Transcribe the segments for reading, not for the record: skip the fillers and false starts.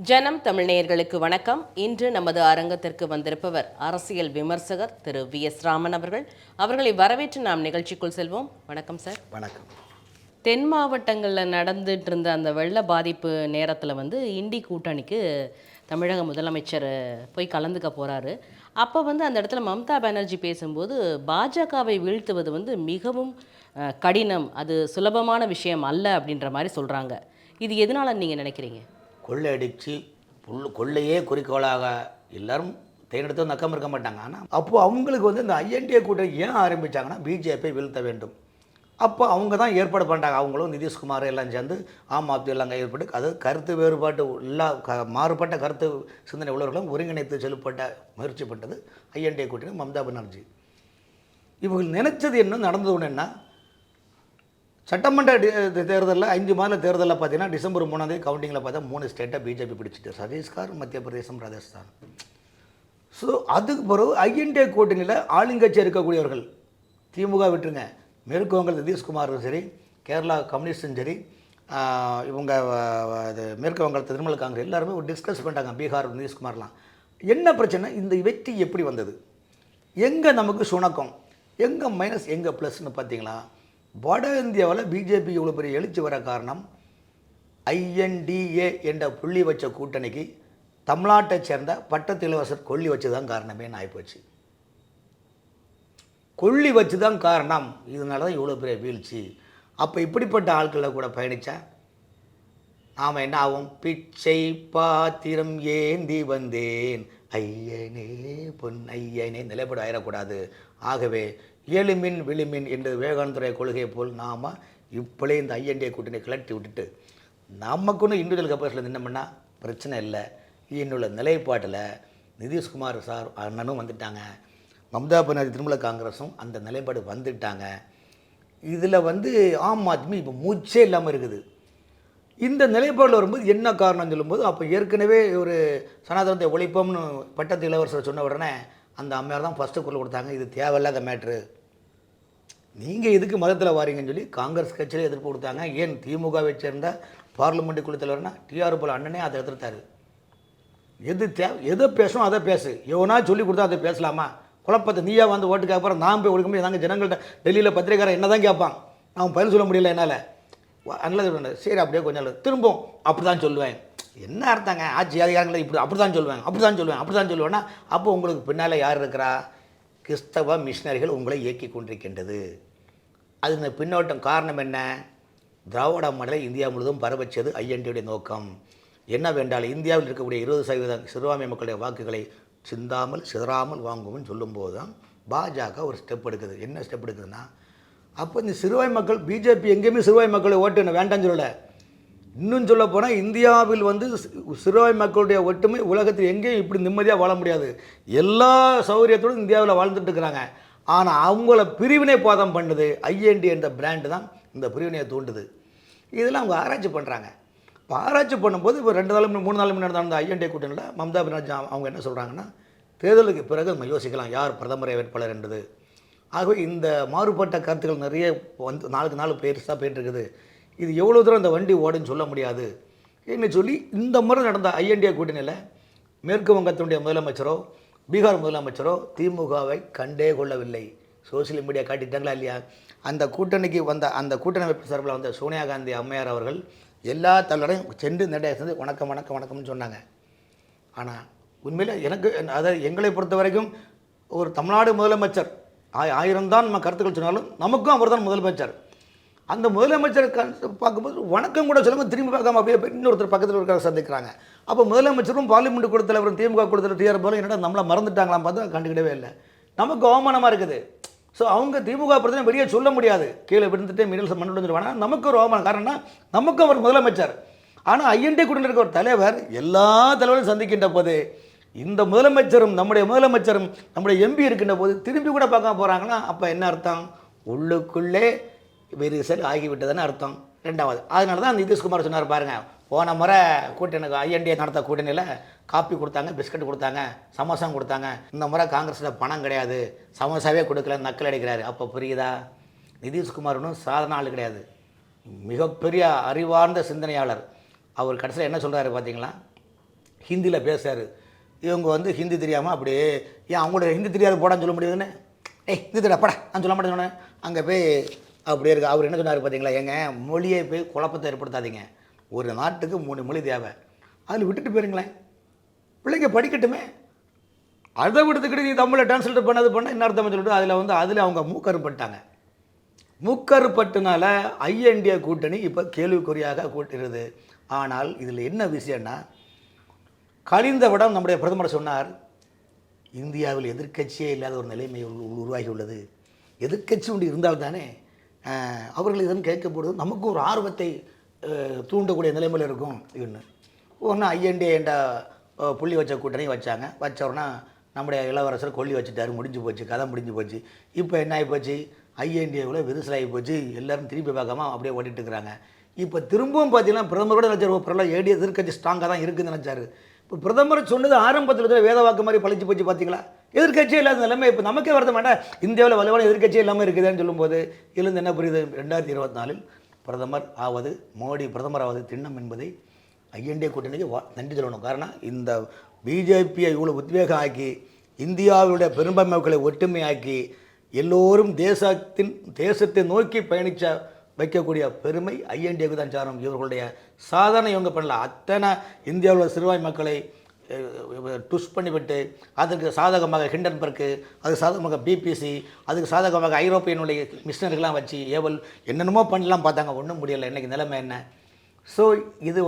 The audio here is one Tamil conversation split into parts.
ஜனம் தமிழ் நேயர்களுக்கு வணக்கம். இன்று நமது அரங்கத்திற்கு வந்திருப்பவர் அரசியல் விமர்சகர் திரு வி.எஸ். ராமன் அவர்கள். அவர்களை வரவேற்று நாம் நிகழ்ச்சிக்குள் செல்வோம். வணக்கம் சார். வணக்கம். தென் மாவட்டங்களில் நடந்துட்டு இருந்த அந்த வெள்ள பாதிப்பு நேரத்தில் இண்டி கூட்டணிக்கு தமிழக முதலமைச்சர் போய் கலந்துக்க போகிறாரு. அப்போ அந்த இடத்துல மம்தா பானர்ஜி பேசும்போது பாஜகவை வீழ்த்துவது மிகவும் கடினம், அது சுலபமான விஷயம் அல்ல அப்படின்ற மாதிரி சொல்கிறாங்க. இது எதனால நீங்கள் நினைக்கிறீங்க? கொள்ளையடித்து கொள்ளையே குறிக்கோளாக எல்லாரும் தேர்ந்தெடுத்து நக்கம் இருக்க மாட்டாங்க. ஆனால் அப்போது அவங்களுக்கு இந்த ஐஎன்டிஏ கூட்டணி ஏன் ஆரம்பித்தாங்கன்னா பிஜேபி வீழ்த்த வேண்டும். அப்போ அவங்க தான் ஏற்பாடு பண்ணுறாங்க. அவங்களும் நிதிஷ்குமார் எல்லாம் சேர்ந்து ஆமாப்தி எல்லாம் ஏற்பட்டு அதாவது கருத்து வேறுபாட்டு எல்லா மாறுபட்ட கருத்து சிந்தனை உள்ளவர்களும் ஒருங்கிணைத்து செல்லப்பட்ட முயற்சி பண்ணது ஐஎன்டிஏ கூட்டணி மம்தா பானர்ஜி. இவர்கள் நினைச்சது என்ன நடந்தது ஒன்று என்ன, சட்டமன்ற தேர்தலில் 5 மாநில தேர்தலில் பார்த்தீங்கன்னா டிசம்பர் 3 கவுண்டிங்கில் பார்த்தா 3 ஸ்டேட்டை பிஜேபி பிடிச்சிட்டு, சத்தீஸ்கர், மத்திய பிரதேசம், ராஜஸ்தான். ஸோ அதுக்கு பிறகு ஐஎன்டிஏ கூட்டணியில் ஆளுங்கட்சி இருக்கக்கூடியவர்கள் திமுக விட்டுருங்க, மேற்கு வங்கத்தில் நிதிஷ்குமாரும் சரி, கேரளா கம்யூனிஸ்டும் சரி, இவங்க இது மேற்கு வங்கத்தில் திரிணாமுல் காங்கிரஸ் எல்லாருமே ஒரு டிஸ்கஸ் பண்ணிட்டாங்க. பீகார் நிதிஷ்குமார்லாம் என்ன பிரச்சனை, இந்த வெற்றி எப்படி வந்தது, எங்கே நமக்கு சுணக்கம், எங்கே மைனஸ், எங்கே ப்ளஸ்ன்னு பார்த்தீங்களா? வட இந்தியாவில் பிஜேபி இவ்வளோ பெரிய எழுச்சி வர காரணம் ஐஎன்டிஏ என்ற புள்ளி வச்ச கூட்டணிக்கு தமிழ்நாட்டை சேர்ந்த பட்டத்து இளவரசர் கொல்லி வச்சு தான் காரணமே ஆகிப்போச்சு. கொல்லி வச்சு தான் காரணம், இதனால தான் இவ்வளோ பெரிய வீழ்ச்சி. அப்போ இப்படிப்பட்ட ஆட்களில் கூட பயணித்தா நாம் என்ன ஆகும்? பிச்சை பாத்திரம் ஏந்தி வந்தேன் ஐயனே பொன் ஐயனே நிலைப்பட ஆயிடக்கூடாது. ஆகவே எழுமின் விளிமின் என்று விவேகானந்தருடைய கொள்கையை போல் நாம் இப்போலே இந்த ஐஎன்டிஏ கூட்டணி கிளட்டி விட்டுட்டு நமக்குன்னு இண்டிவிஜுவல் கப்பேசில் நின்னோம்னா பிரச்சனை இல்லை. என்னுள்ள நிலைப்பாட்டில் நிதிஷ்குமார் சார் அண்ணனும் வந்துட்டாங்க, மம்தா பானர்ஜி திரிணாமுல் காங்கிரஸும் அந்த நிலைப்பாடு வந்துட்டாங்க. இதில் ஆம் ஆத்மி இப்போ மூச்சே இல்லாமல் இருக்குது. இந்த நிலைப்பாடில் வரும்போது என்ன காரணம் சொல்லும்போது, அப்போ ஏற்கனவே ஒரு சனாதனத்தை ஒழிப்போம்னு பட்டத்து இளவரசர் சொன்ன உடனே அந்த அம்மையார் தான் ஃபஸ்ட்டு குரல் கொடுத்தாங்க, இது தேவையில்லாத மேட்ரு, நீங்கள் இதுக்கு மதத்தில் வாரீங்கன்னு சொல்லி காங்கிரஸ் கட்சியிலே எதிர்ப்பு கொடுத்தாங்க. ஏன் திமுகவை சேர்ந்த பார்லிமெண்ட் குழு தலைவர்னா டிஆர் போல் அண்ணனே அதை எதிர்த்தார். எதை பேசணும் அதை பேசு, எவனா சொல்லி கொடுத்தா அதை பேசலாமா? குழப்பத்தை நீயா ஓட்டுக்கு அப்புறம் நான் போய் ஒடுக்க நாங்கள் ஜனங்கள்கிட்ட டெல்லியில் பத்திரிக்காரன் என்ன தான் கேட்பான், நான் பதில் சொல்ல முடியல என்னால். நல்லது சரி அப்படியே கொஞ்சம் திரும்பவும் அப்படி தான் சொல்லுவேன். என்ன அர்த்தங்க, ஆட்சி அதிகாரங்களை இப்படி அப்படி தான் சொல்லுவேன்னா அப்போ உங்களுக்கு பின்னால் யார் இருக்கிறா? கிறிஸ்தவ மிஷினரிகள் உங்களை இயக்கி கொண்டிருக்கின்றது. அது இந்த பின்னோட்டம் காரணம் என்ன? திராவிட மாடலை இந்தியா முழுவதும் பரவச்சது ஐஎன்டியுடைய நோக்கம். என்னவென்றால் இந்தியாவில் இருக்கக்கூடிய 20% சிறுபான்மை மக்களுடைய வாக்குகளை சிதறாமல் வாங்குவோம்னு சொல்லும்போது தான் பாஜக ஒரு ஸ்டெப் எடுக்குது. என்ன ஸ்டெப் எடுக்குதுன்னா, அப்போ இந்த சிறுபான்மை மக்கள் பிஜேபி எங்கேயுமே சிறுபான்மை மக்களை ஓட்டு என்ன வேண்டாம்னு சொல்லலை. இன்னும் சொல்ல போனால் இந்தியாவில் சிறுபான்மை மக்களுடைய ஒற்றுமை உலகத்தில் எங்கேயும் இப்படி நிம்மதியாக வாழ முடியாது. எல்லா சௌகரியத்தோடும் இந்தியாவில் வாழ்ந்துட்டு இருக்கிறாங்க. ஆனால் அவங்கள பிரிவினை பாதம் பண்ணுது ஐஎன்டி என்ற பிராண்டு தான் இந்த பிரிவினையை தூண்டுது. இதெல்லாம் அவங்க ஆராய்ச்சி பண்ணுறாங்க. இப்போ ஆராய்ச்சி பண்ணும்போது இப்போ 2 நாள் 3 நாள் முன்னாடி நடந்த ஐஎன்டி கூட்டணியில் மம்தா பானர்ஜி அவங்க என்ன சொல்கிறாங்கன்னா, தேர்தலுக்கு பிறகு நம்ம யோசிக்கலாம் யார் பிரதமர் வேட்பாளர் என்பது. ஆகவே இந்த மாறுபட்ட கருத்துக்கள் நிறைய நாளுக்கு நாள் பெருசாக போயிட்டுருக்குது. இது எவ்வளோ தூரம் இந்த வண்டி ஓடுன்னு சொல்ல முடியாது என்று சொல்லி இந்த முறை நடந்த ஐஎன்டிஏ கூட்டணியில் மேற்கு வங்கத்தினுடைய முதலமைச்சரோ பீகார் முதலமைச்சரோ திமுகவை கண்டே கொள்ளவில்லை. சோசியல் மீடியா காட்டிட்டாங்களா இல்லையா? அந்த கூட்டணிக்கு அந்த கூட்டணி அமைப்பு சார்பில் சோனியா காந்தி அம்மையார் அவர்கள் எல்லா தலைவரையும் சென்று நடைய சேர்ந்து வணக்கம் வணக்கம் வணக்கம்னு சொன்னாங்க. ஆனால் உண்மையில் எனக்கு அதாவது எங்களை பொறுத்த வரைக்கும் ஒரு தமிழ்நாடு முதலமைச்சர் 1000 தான் நம்ம கருத்துக்கள் சொன்னாலும் நமக்கும் அவர் தான் முதலமைச்சர். அந்த முதலமைச்சரை பார்க்கும்போது வணக்கம் கூட சொல்லுங்கள், திரும்பி பார்க்காம அப்படியே இன்னொருத்தர் பக்கத்தில் இருக்கிற சந்திக்கிறாங்க. அப்போ முதலமைச்சரும் பார்லிமெண்ட் குழு தலைவரும் திமுக குழு தலைவர் டிஆர் போல என்னடா நம்மளை மறந்துட்டாங்களாம் பார்த்தா கண்டுக்கிடவே இல்லை. நமக்கு அவமானமாக இருக்குது. ஸோ அவங்க திமுக பிரச்சனை வெளியே சொல்ல முடியாது, கீழே விழுந்துட்டு மிடில் மண்ணு விழுந்துருவாங்க. நமக்கு ஒரு அவமானம். காரணம்னா நமக்கும் அவர் முதலமைச்சர். ஆனால் ஐஎன்டி கூட்டணியில் இருக்க ஒரு தலைவர் எல்லா தலைவரையும் சந்திக்கின்ற போது இந்த முதலமைச்சரும் நம்முடைய முதலமைச்சரும் நம்முடைய எம்பி இருக்கின்ற போது திரும்பி கூட பார்க்காம போகிறாங்கன்னா அப்போ என்ன அர்த்தம்? உள்ளுக்குள்ளே விரிசல் ஆகிவிட்டதுன்னு அர்த்தம். ரெண்டாவது, அதனால தான் நிதிஷ்குமார் சொன்னார் பாருங்கள், போன முறை கூட்டணிக்கு ஐஎன்டிஏ நடத்த கூட்டணியில் காப்பி கொடுத்தாங்க, பிஸ்கட் கொடுத்தாங்க, சமோசம் கொடுத்தாங்க. இந்த முறை காங்கிரஸில் பணம் கிடையாது, சமோசாவே கொடுக்கல, நக்கல் அடிக்கிறாரு. அப்போ புரியுதா? நிதிஷ்குமார் ஒன்றும் சாதன ஆள் கிடையாது, மிகப்பெரிய அறிவார்ந்த சிந்தனையாளர். அவர் கடைசியில் என்ன சொல்கிறாரு பார்த்தீங்களா? ஹிந்தியில் பேசுகிறாரு. இவங்க வந்து ஹிந்தி தெரியாமல் அப்படியே ஏன் அவங்களோட ஹிந்தி தெரியாது போடான்னு சொல்ல முடியாதுன்னு, ஹிந்தி தெரியா படா நான் சொல்ல மாட்டேன்னு சொன்னேன். அங்கே போய் அப்படியே இருக்கு. அவர் என்ன சொன்னார் பார்த்தீங்களா, ஏங்க மொழியை போய் குழப்பத்தை ஏற்படுத்தாதீங்க, ஒரு நாட்டுக்கு 3 மொழி தேவை, அதில் விட்டுட்டு போயிருங்களேன், பிள்ளைங்க படிக்கட்டுமே. அதை விடுத்துக்கிட்டு நீ தமிழை டிரான்ஸ்லேட் பண்ண இன்னொரு தமிழ் சொல்லிட்டு அதில் அவங்க மூக்கறுப்பட்டாங்க. மூக்கறுப்பட்டுனால ஐஎன்டிஏ கூட்டணி இப்போ கேள்விக்குறியாக கூட்டுகிறது. ஆனால் இதில் என்ன விஷயம்னா, கழிந்த விடம் நம்முடைய பிரதமர் சொன்னார், இந்தியாவில் எதிர்க்கட்சியே இல்லாத ஒரு நிலைமை உருவாகி உள்ளது. எதிர்க்கட்சி ஒன்று இருந்தால் தானே அவர்கள் இதன் கேட்கப்படுவது நமக்கு ஒரு ஆர்வத்தை தூண்டக்கூடிய நிலைமையில் இருக்கும். இன்னு ஒன்று ஐஎன்டிஏ என்ற புள்ளி வச்ச கூட்டணி வச்சாங்க. வச்சோன்னா நம்முடைய இளவரசர் கொல்லி வச்சுட்டாரு, முடிஞ்சு போச்சு, கதை முடிஞ்சு போச்சு. இப்போ என்ன ஆகி போச்சு, ஐஎன்டிஏவில் விரிசலாகி போச்சு, எல்லோரும் திருப்பி பார்க்காம அப்படியே ஓட்டிகிட்டு இருக்கிறாங்க. இப்போ திரும்பவும் பார்த்தீங்கன்னா பிரதமர் கூட நினச்சார் பரவாயில்ல ஏடி எதிர்க்கட்சி ஸ்ட்ராங்காக தான் இருக்குதுன்னு நினச்சார். இப்போ பிரதமர் சொன்னது ஆரம்பத்தில் வேத வாக்கு மாதிரி பழிச்சு போச்சு. பார்த்தீங்களா, எதிர்க்கட்சியே இல்லாத நிலைமை இப்போ நமக்கே வருத்த மாட்டேன். இந்தியாவில் வலுவான எதிர்க்கட்சியே இல்லாமல் இருக்குதுன்னு சொல்லும்போது இருந்து என்ன புரியுது, 2024 பிரதமர் ஆவது, மோடி பிரதமர் ஆவது திண்ணம் என்பதை ஐஎன்டிஏ கூட்டணிக்கு நன்றி சொல்லணும். காரணம், இந்த பிஜேபியை இவ்வளோ உத்வேகம் ஆக்கி, இந்தியாவுடைய பெரும்பான்மை ஒற்றுமையாக்கி, எல்லோரும் தேசத்தை நோக்கி பயணித்த வைக்கக்கூடிய பெருமை ஐஎன்டிஏக்கு தான் சாரும். இவர்களுடைய சாதனை இவங்க பண்ணல. அத்தனை இந்தியாவில் சிறுபான்மை மக்களை டுஷ் பண்ணிவிட்டு அதுக்கு சாதகமாக ஹிண்டன்பர்க்கு, அதுக்கு சாதகமாக பிபிசி, அதுக்கு சாதகமாக ஐரோப்பியனுடைய மிஷினரிகளாம் வச்சு ஏவல் என்னென்னமோ பண்ணலாம் பார்த்தாங்க, ஒன்றும் முடியலை. இன்றைக்கி நிலைமை என்ன? ஸோ இது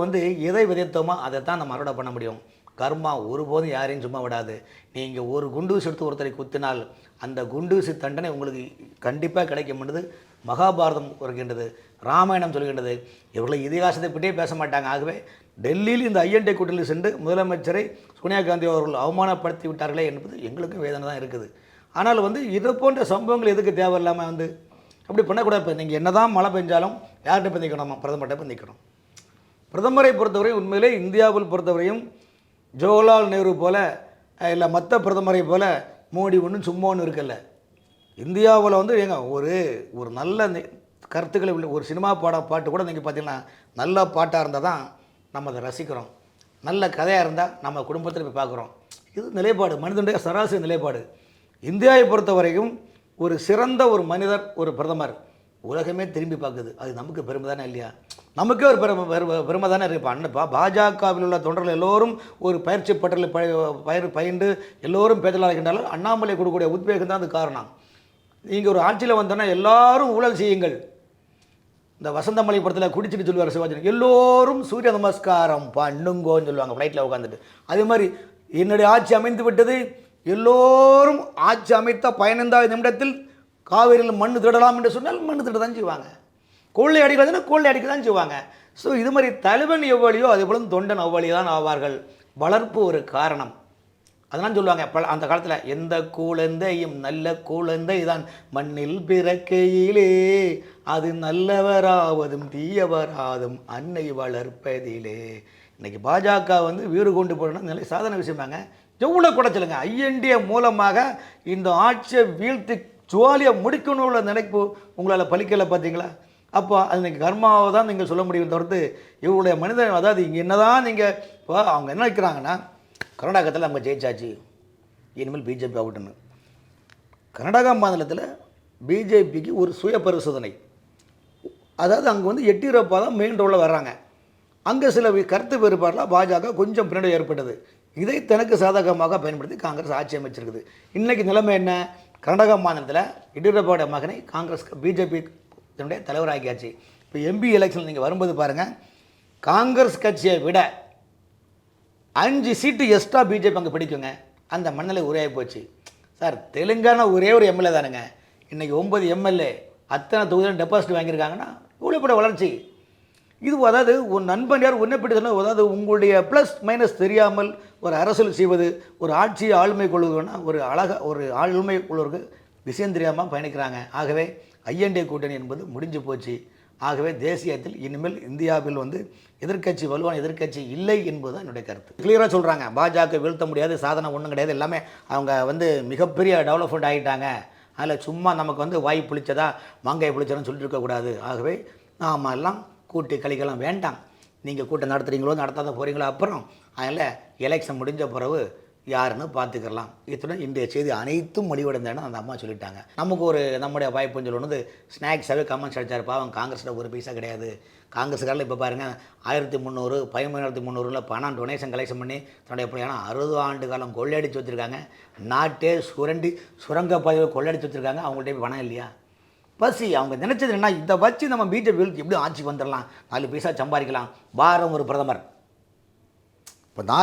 எதை விதைத்தோமோ அதை தான் நம்ம அறுவடை பண்ண முடியும். கர்மா ஒருபோதும் யாரையும் சும்மா விடாது. நீங்கள் ஒரு குண்டூசி எடுத்து ஒருத்தரை குத்தினால் அந்த குண்டூசி தண்டனை உங்களுக்கு கண்டிப்பாக கிடைக்கும்ன்றது மகாபாரதம் வருகின்றது, ராமாயணம் சொல்கின்றது. இவர்களை இதிகாசத்தை பற்றியே பேச மாட்டாங்க. ஆகவே டெல்லியில் இந்த ஐஎன்டிஏ கூட்டணியில் சென்று முதலமைச்சரை சோனியா காந்தி அவர்கள் அவமானப்படுத்தி விட்டார்களே என்பது எங்களுக்கும் வேதனை தான் இருக்குது. ஆனால் இது போன்ற சம்பவங்கள் எதுக்கு தேவையில்லாமல் அப்படி பண்ணக்கூடாது. இப்போ நீங்கள் என்ன தான் மழை பெஞ்சாலும் யார்கிட்ட போய் நிற்கணுமா, பிரதமர்கிட்ட போய் நிற்கணும். பிரதமரை பொறுத்தவரை உண்மையிலே இந்தியாவில் பொறுத்தவரையும் ஜவஹர்லால் நேரு போல் இல்லை மற்ற பிரதமரை போல் மோடி ஒன்றும் சும்மா ஒன்றும் இருக்கல. இந்தியாவில் ஏங்க ஒரு நல்ல கருத்துக்களை உள்ள ஒரு சினிமா பாட்டு கூட நீங்கள் பார்த்தீங்கன்னா நல்ல பாட்டாக இருந்தால் தான் நம்ம அதை ரசிக்கிறோம், நல்ல கதையாக இருந்தால் நம்ம குடும்பத்தில் போய் பார்க்குறோம். இது நிலைப்பாடு, மனிதனுடைய சராசரி நிலைப்பாடு. இந்தியாவை பொறுத்த வரைக்கும் ஒரு சிறந்த ஒரு மனிதர், ஒரு பிரதமர் உலகமே திரும்பி பார்க்குது. அது நமக்கு பெருமை தானே இல்லையா? நமக்கே ஒரு பெருமை தானே இருக்குது. பாஜகவில் உள்ள தொண்டர்கள் எல்லோரும் ஒரு பயிற்சி பட்டறையில் பயின்று எல்லோரும் பேதலாக இருக்கின்றாலும் அண்ணாமலை கொடுக்கக்கூடிய உத்வேகம் தான் அது காரணம். நீங்கள் ஒரு ஆட்சியில் வந்தோன்னா எல்லாரும் ஊழல் செய்யுங்கள். இந்த வசந்தமலை படத்தில் குடிச்சிட்டு சொல்லுவார் சிவாஜி, எல்லோரும் சூரிய நமஸ்காரம் பண்ணுங்கோன்னு சொல்லுவாங்க ஃப்ளைட்டில் உட்காந்துட்டு. அதே மாதிரி என்னுடைய ஆட்சி அமைந்து விட்டது, எல்லோரும் ஆட்சி அமைத்த 15வது நிமிடத்தில் காவிரியில் மண் திருடலாம் என்று சொன்னால் மண் திருட தான் செய்வாங்க, கொள்ளை அடிக்கிறதுனா கொள்ளை அடிக்க தான் செய்வாங்க. ஸோ இது மாதிரி தலைவன் எவ்வளியோ அதே போல தொண்டன் அவ்வளி தான் ஆவார்கள். வளர்ப்பு ஒரு காரணம். அதெல்லாம் சொல்லுவாங்க அந்த காலத்தில், எந்த குழந்தையும் நல்ல குழந்தை தான் மண்ணில் பிறக்கையிலே, அது நல்லவராவதும் தீயவராதும் அன்னை வளர்ப்பதிலே. இன்றைக்கி பாஜக வீடு கொண்டு போகணும்னா நிலை சாதனை விஷயமாங்க. எவ்வளோ குடைச்சலுங்க. ஐஎன்டிஏ மூலமாக இந்த ஆட்சியை வீழ்த்தி ஜுவாலியாக முடிக்கணும் உள்ள நினைப்பு உங்களால் பலிக்கலை பார்த்தீங்களா? அப்போ அது நீங்கள் கர்மாவை தான் நீங்கள் சொல்ல முடியும் தவிர்த்து இவருடைய மனிதன். அதாவது இங்கே என்ன தான் நீங்கள் இப்போ அவங்க என்ன நினைக்கிறாங்கன்னா, கர்நாடகத்தில் நம்ம ஜெயிச்சாச்சு, இனிமேல் பிஜேபி அவுட்டுன்னு. கர்நாடகா மாநிலத்தில் பிஜேபிக்கு ஒரு சுய பரிசோதனை. அதாவது அங்கே எடியூரப்பா தான் மெயின் ரோலில் வர்றாங்க. அங்கே சில கருத்து வேறுபாடெலாம் பாஜக கொஞ்சம் பின்னாடி ஏற்பட்டது. இதை தனக்கு சாதகமாக பயன்படுத்தி காங்கிரஸ் ஆட்சி அமைச்சிருக்குது. இன்றைக்கி நிலைமை என்ன? கர்நாடகா மாநிலத்தில் எடியூரப்பாவுடைய மகனை காங்கிரஸ் பிஜேபி இதனுடைய தலைவராகியாச்சு. இப்போ எம்பி எலெக்ஷன் நீங்கள் வரும்போது பாருங்கள், காங்கிரஸ் கட்சியை விட 5 சீட்டு எக்ஸ்ட்ரா பிஜேபி அங்கே பிடிக்குங்க. அந்த மண்ணிலை உரையாகி போச்சு சார். தெலுங்கானா ஒரே ஒரு எம்எல்ஏ தானுங்க, இன்றைக்கி 9 எம்எல்ஏ அத்தனை தொகுதியில் டெபாசிட் வாங்கியிருக்காங்கன்னா இவ்வளோ கூட வளர்ச்சி. இது அதாவது ஒரு நண்பன் யார் ஒன்றை சொன்னால், அதாவது உங்களுடைய ப்ளஸ் மைனஸ் தெரியாமல் ஒரு அரசியல் செய்வது, ஒரு ஆட்சியை ஆளுமை கொள்வதுன்னா ஒரு ஒரு ஆளுமை கொள்வதற்கு விஷயம் தெரியாமல் பயணிக்கிறாங்க. ஆகவே ஐஎன்டிஏ கூட்டணி என்பது முடிஞ்சு போச்சு. ஆகவே தேசியத்தில் இனிமேல் இந்தியாவில் எதிர்க்கட்சி வலுவான எதிர்க்கட்சி இல்லை என்பது தான் என்னுடைய கருத்து. கிளியராக சொல்கிறாங்க, பாஜக வீழ்த்த முடியாது, சாதனை ஒன்றும் கிடையாது, எல்லாமே அவங்க மிகப்பெரிய டெவலப்மெண்ட் ஆகிட்டாங்க. அதில் சும்மா நமக்கு வாய் புளிச்சதா மாங்காய் புளிச்சதான்னு சொல்லிட்டு இருக்கக்கூடாது. ஆகவே நாம் எல்லாம் கூட்டி கழிக்கலாம் வேண்டாம். நீங்கள் கூட்டம் நடத்துகிறீங்களோ நடத்தாத போகிறீங்களோ அப்புறம், அதனால் எலெக்ஷன் முடிஞ்ச பிறகு யாருன்னு பார்த்துக்கலாம். இத்துடன் இன்றைய செய்தி அனைத்தும் முடிவடைந்தேன்னு அந்த அம்மா சொல்லிட்டாங்க. நமக்கு ஒரு நம்முடைய வாய்ப்புன்னு சொல்லணுது ஸ்நாக்ஸாகவே கமெண்ட்ஸ் அடிச்சாருப்பா, அவன் காங்கிரஸில் ஒரு பைசா கிடையாது. காங்கிரஸுக்காரில் இப்போ பாருங்கள் 1300 13,300 பணம் டொனேஷன் கலெக்ஷன் பண்ணி தன்னுடைய பிள்ளையான 60 ஆண்டு காலம் கொள்ளையடிச்சு வச்சுருக்காங்க. நாட்டே சுரங்க பதிவு கொள்ளையடிச்சு வச்சுருக்காங்க. அவங்கள்ட்ட பணம் இல்லையா? பசி அவங்க நினச்சது என்ன, இதை வச்சு நம்ம பிஜேபி எப்படி ஆட்சிக்கு வந்துடலாம், 4 பைசா சம்பாதிக்கலாம். வாரம் ஒரு பிரதமர்.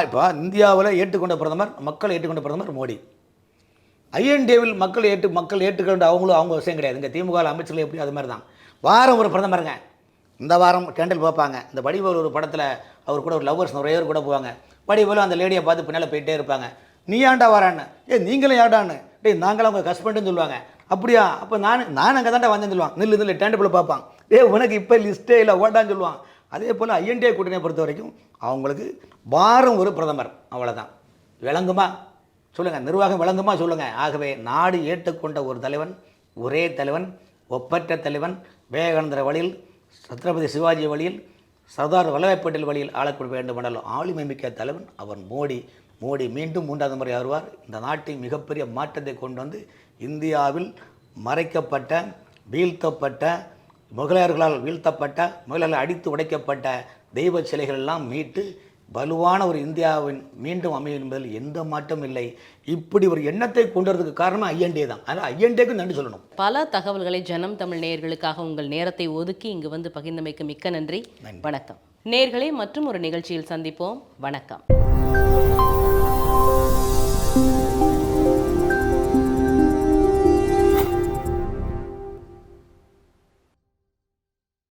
இப்போ இந்தியாவில் ஏற்றுக்கொண்ட பிரதமர், மக்கள் ஏற்றுக்கொண்ட பிரதமர் மோடி. ஐஎன்டிஏவில் மக்கள் ஏற்றுக்கொண்ட அவங்க விஷயம் கிடையாது. இங்கே திமுக அமைச்சர்கள் எப்படி அது மாதிரி தான். வாரம் ஒரு பிரதமருங்க. இந்த வாரம் கேண்டில் பார்ப்பாங்க. இந்த வடிவேலு ஒரு படத்தில் அவர் கூட ஒரு லவ்வர்ஸ் நிறைய பேர் கூட போவாங்க. வடிவேலு அந்த லேடியை பார்த்து பின்னால் போயிட்டே இருப்பாங்க. நீ ஏன்டா வரான்னு, நீங்களும் ஏடான்னு, நாங்களும் அவங்க ஹஸ்பண்டுன்னு சொல்லுவாங்க. அப்படியா, அப்போ நான் அங்கே தாண்டா வந்தேன்னு சொல்லுவான். நில்லு டேண்டில் பார்ப்பான். உனக்கு இப்போ லிஸ்ட்டே இல்லை ஓட்டான்னு சொல்லுவான். அதே போல் ஐஎன்டிஏ கூட்டணியை பொறுத்த வரைக்கும் அவங்களுக்கு வாரம் ஒரு பிரதமர், அவ்வளோதான். விளங்குமா சொல்லுங்கள், நிர்வாகம் விளங்குமா சொல்லுங்கள். ஆகவே நாடு ஏற்றுக்கொண்ட ஒரு தலைவன், ஒரே தலைவன், ஒப்பற்ற தலைவன், விவேகானந்தர் வழியில், சத்ரபதி சிவாஜி வழியில், சர்தார் வல்லபாய் பட்டேல் வழியில் ஆளக்கூட வேண்டுமென்றால் ஆளுமை மிக்க தலைவன் அவர் மோடி. மீண்டும் 3வது முறை வருவார். இந்த நாட்டின் மிகப்பெரிய மாற்றத்தை கொண்டு வந்து இந்தியாவில் மறைக்கப்பட்ட, வீழ்த்தப்பட்ட, முகலாயர்களால் வீழ்த்தப்பட்ட, முகலாயர்கள் அடித்து உடைக்கப்பட்ட தெய்வ சிலைகள் எல்லாம் மீட்டு வலுவான ஒரு இந்தியாவின் மீண்டும் அமையும் என்பதில் எந்த மாற்றமும் இல்லை. இப்படி ஒரு எண்ணத்தை கொண்டு வரதுக்கு காரணம் ஐஎன்டிஏ தான். அதனால் ஐஎன்டிஏக்கு நன்றி சொல்லணும். பல தகவல்களை ஜனம் தமிழ் நேயர்களுக்காக உங்கள் நேரத்தை ஒதுக்கி இங்கு வந்து பகிர்ந்தமைக்கு மிக்க நன்றி. வணக்கம் நேயர்களே, மற்றும் ஒரு நிகழ்ச்சியில் சந்திப்போம். வணக்கம்.